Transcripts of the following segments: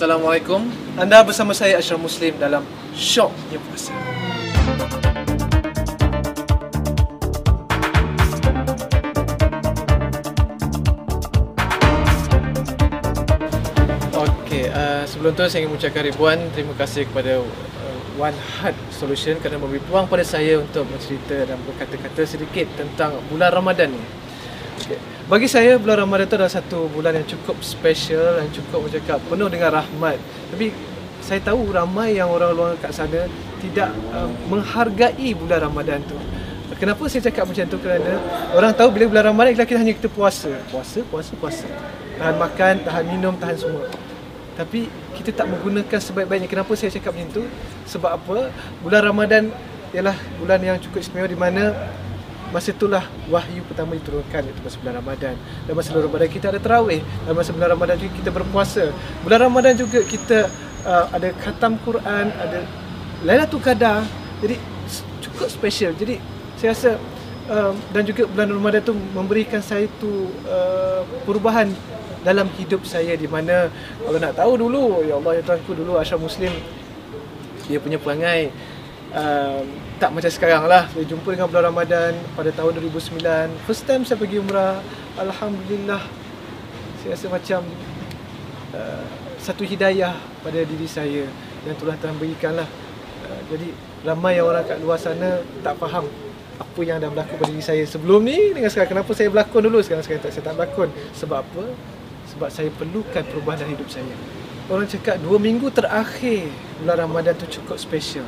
Assalamualaikum. Anda bersama saya Ashraf Muslim dalam Syoknya Puasa. Okey, sebelum tu saya ingin mengucapkan ribuan terima kasih kepada One Heart Solution kerana memberi peluang pada saya untuk bercerita dan berkata-kata sedikit tentang bulan Ramadan ni. Okay. Bagi saya, bulan Ramadan itu adalah satu bulan yang cukup special, yang cukup bercakap penuh dengan rahmat. Tapi saya tahu ramai yang orang luar kat sana tidak menghargai bulan Ramadan tu. Kenapa saya cakap macam tu? Kerana orang tahu bila bulan Ramadan kita hanya kita puasa. Puasa. Tahan makan, tahan minum, tahan semua. Tapi kita tak menggunakan sebaik-baiknya. Kenapa saya cakap macam tu? Sebab apa? Bulan Ramadan ialah bulan yang cukup istimewa di mana masa itulah wahyu pertama diturunkan, iaitu masa bulan Ramadan. Dan masa bulan Ramadan kita ada tarawih. Dan masa bulan Ramadan juga kita berpuasa. Bulan Ramadan juga kita ada khatam Quran, ada Lailatul Qadar. Jadi cukup special. Jadi saya rasa dan juga bulan Ramadan tu memberikan saya tu perubahan dalam hidup saya, di mana kalau nak tahu dulu, ya Allah ya Tuhanku, dulu Ashraf Muslim dia punya perangai tak macam sekarang lah. Saya jumpa dengan bulan Ramadan pada tahun 2009. First time saya pergi umrah. Alhamdulillah, saya rasa macam satu hidayah pada diri saya yang telah Tuhan berikan lah. Jadi ramai orang kat luar sana tak faham apa yang dah berlaku pada diri saya sebelum ni dengan sekarang. Kenapa saya berlakon dulu, sekarang saya tak berlakon. Sebab apa? Sebab saya perlukan perubahan dalam hidup saya. Orang cakap 2 minggu terakhir bulan Ramadan tu cukup special.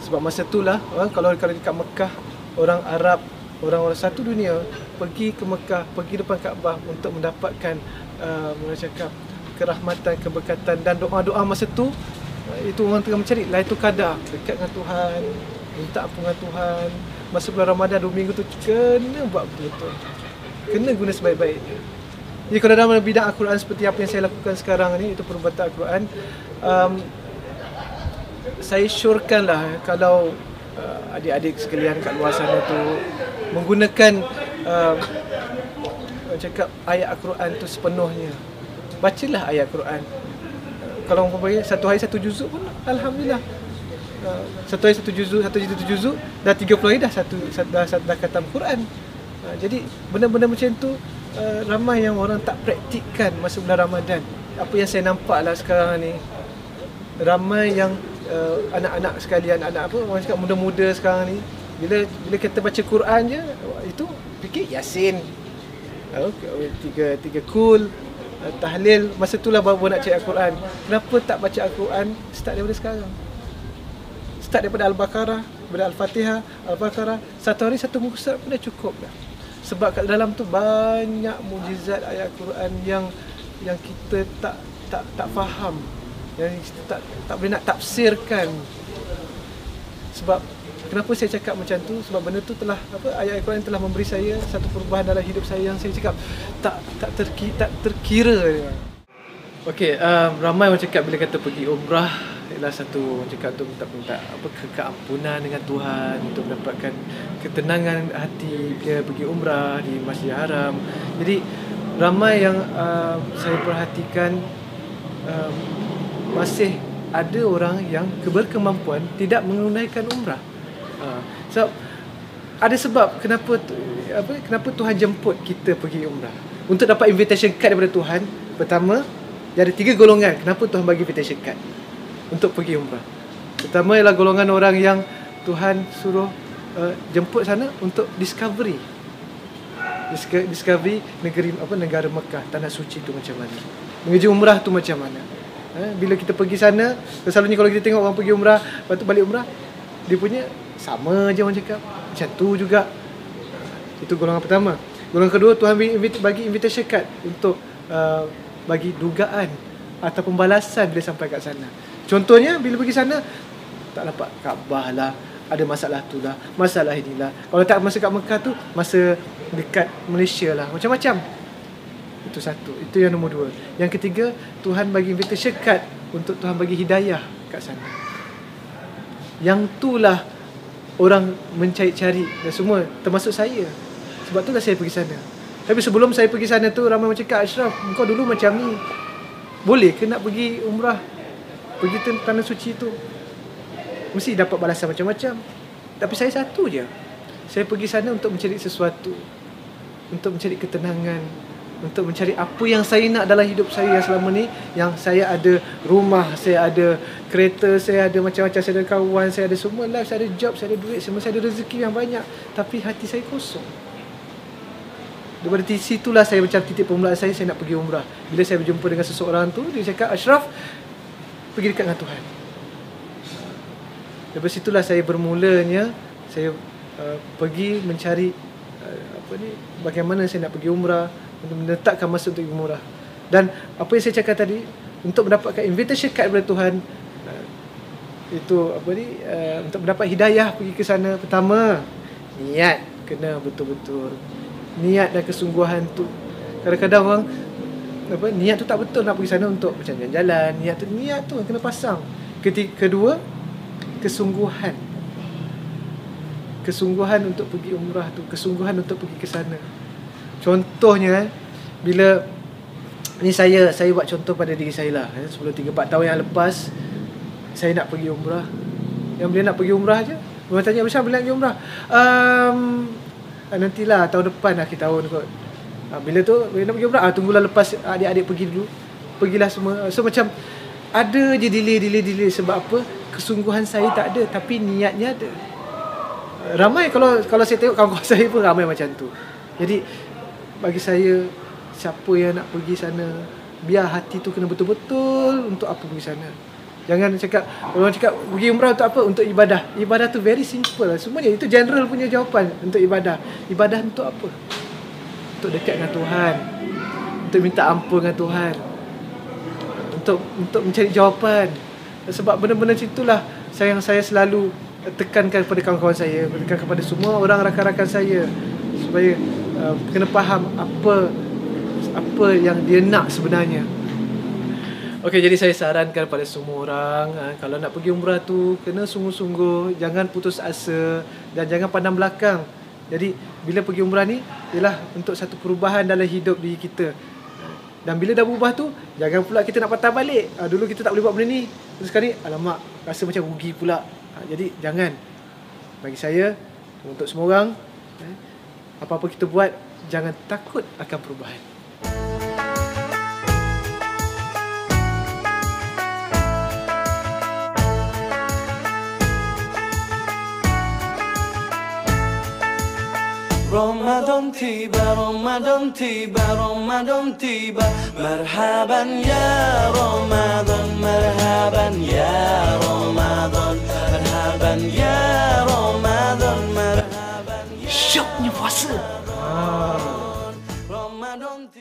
Sebab masa itulah kalau dekat Mekah, orang Arab, orang-orang satu dunia pergi ke Mekah, pergi depan Kaabah untuk mendapatkan orang cakap kerahmatan, keberkatan dan doa-doa masa tu. Itu orang tengah mencari Lailatul Qadar, dekat dengan Tuhan, minta ampunan Tuhan. Masa bulan Ramadan 2 minggu tu kena buat betul-betul, kena guna sebaik-baiknya. Jadi kalau dalam bidang Al-Quran seperti apa yang saya lakukan sekarang ni, itu perubatan Al-Quran, saya syorkanlah kalau adik-adik sekalian kat luar sana tu menggunakan cakap ayat Al-Quran tu sepenuhnya. Bacalah ayat Al-Quran. Kalau orang bagi satu hari satu juzuk pun alhamdulillah. Satu hari satu juzuk, dah 30 hari dah dah khatam Quran. Jadi benda-benda macam tu ramai yang orang tak praktikkan masa bulan Ramadan. Apa yang saya nampak lah sekarang ni, ramai yang anak-anak sekalian, anak apa orang cakap muda-muda sekarang ni, bila kita baca Quran je, itu fikir Yasin, tiga kul, tahlil, masa itulah baru nak cari Al-Quran. Kenapa tak baca Al-Quran start daripada sekarang? Start daripada Al-Baqarah, daripada Al-Fatihah, Al-Baqarah, satu hari satu muka surat pun dah cukup dah. Sebab kat dalam tu banyak mukjizat ayat Al-Quran yang kita tak faham, yang kita tak boleh nak tafsirkan. Sebab kenapa saya cakap macam tu? Sebab benda tu telah ayat Al-Quran telah memberi saya satu perubahan dalam hidup saya yang saya cakap tak terkira. Okey, ramai orang cakap bila kata pergi umrah ialah satu orang cakap tu minta keampunan dengan Tuhan, untuk mendapatkan ketenangan hati bila pergi umrah di Masjidil Haram. Jadi ramai yang saya perhatikan masih ada orang yang berkemampuan tidak menunaikan umrah. Sebab ada sebab kenapa Tuhan jemput kita pergi umrah. Untuk dapat invitation card daripada Tuhan, pertama, dia ada 3 golongan kenapa Tuhan bagi invitation card untuk pergi umrah. Pertama ialah golongan orang yang Tuhan suruh jemput sana untuk discovery negeri negara Mekah, tanah suci tu macam mana, menuju umrah tu macam mana. Bila kita pergi sana, selalunya kalau kita tengok orang pergi umrah, lepas tu balik umrah, dia punya sama je orang cakap, macam tu juga. Itu golongan pertama. Golongan kedua, Tuhan bagi invitation card untuk bagi dugaan atau pembalasan bila sampai kat sana. Contohnya, bila pergi sana tak dapat Kaabah lah, ada masalah tu lah, masalah inilah. Kalau tak masa kat Mekah tu, masa dekat Malaysia lah, macam-macam. Itu satu. Itu yang nombor 2. Yang ketiga, Tuhan bagi invitation card untuk Tuhan bagi hidayah kat sana. Yang itulah orang mencari-cari dan semua, termasuk saya. Sebab itulah saya pergi sana. Tapi sebelum saya pergi sana tu, ramai orang cakap, Ashraf, kau dulu macam ni. boleh ke nak pergi umrah, pergi tanah suci tu? Mesti dapat balasan macam-macam. Tapi saya satu je, saya pergi sana untuk mencari sesuatu, untuk mencari ketenangan, untuk mencari apa yang saya nak dalam hidup saya yang selama ni. Yang saya ada rumah, saya ada kereta, saya ada macam-macam, saya ada kawan, saya ada semua life, saya ada job, saya ada duit, semua, saya ada rezeki yang banyak. Tapi hati saya kosong. Daripada situlah saya macam titik permulaan saya nak pergi umrah. Bila saya berjumpa dengan seseorang tu, dia cakap, Ashraf, pergi dekat dengan Tuhan. Daripada situlah saya bermulanya, saya pergi mencari bagaimana saya nak pergi umrah, untuk menetapkan masa untuk pergi umrah. Dan apa yang saya cakap tadi, untuk mendapatkan invitation card daripada Tuhan, itu untuk mendapat hidayah pergi ke sana, pertama niat kena betul-betul. Niat dan kesungguhan tu. Kadang-kadang orang niat tu tak betul nak pergi sana untuk macam jalan-jalan. Niat tu kena pasang. Kedua, kesungguhan. Kesungguhan untuk pergi umrah tu, kesungguhan untuk pergi ke sana. Contohnya, bila ni saya buat contoh pada diri saya lah. Sebelum 3-4 tahun yang lepas, saya nak pergi umrah. Yang bila nak pergi umrah je, orang tanya, macam bila nak pergi umrah? Nantilah tahun depan, akhir tahun kot. Bila nak pergi umrah, tunggulah lepas adik-adik pergi dulu. Pergilah semua. So macam ada je delay. Sebab apa? Kesungguhan saya tak ada, tapi niatnya ada. Ramai, kalau saya tengok kawan-kawan saya pun ramai macam tu. Jadi bagi saya, siapa yang nak pergi sana, biar hati tu kena betul-betul untuk apa pergi sana. Jangan cakap, orang cakap pergi umrah untuk apa? Untuk ibadah. Ibadah tu very simple lah. Semuanya itu general punya jawapan untuk ibadah. Ibadah untuk apa? Untuk dekat dengan Tuhan, untuk minta ampun dengan Tuhan, untuk mencari jawapan. Sebab benda-benda itulah saya selalu tekankan kepada kawan-kawan saya, tekankan kepada semua orang rakan-rakan saya, supaya kena faham apa yang dia nak sebenarnya. Okey, jadi saya sarankan pada semua orang, kalau nak pergi umrah tu kena sungguh-sungguh, jangan putus asa dan jangan pandang belakang. Jadi bila pergi umrah ni ialah untuk satu perubahan dalam hidup diri kita. Dan bila dah berubah tu, jangan pula kita nak patah balik. Dulu kita tak boleh buat benda ni, terus sekarang ni alamak, rasa macam rugi pula. Jadi jangan. Bagi saya, untuk semua orang, apa-apa kita buat, jangan takut akan perubahan. Ramadan tiba, Ramadan tiba, Ramadan tiba. Marhaban ya Ramadan, marhaban ya Ramadan, marhaban ya Ramadan, marhaban ya. Syoknya puasa.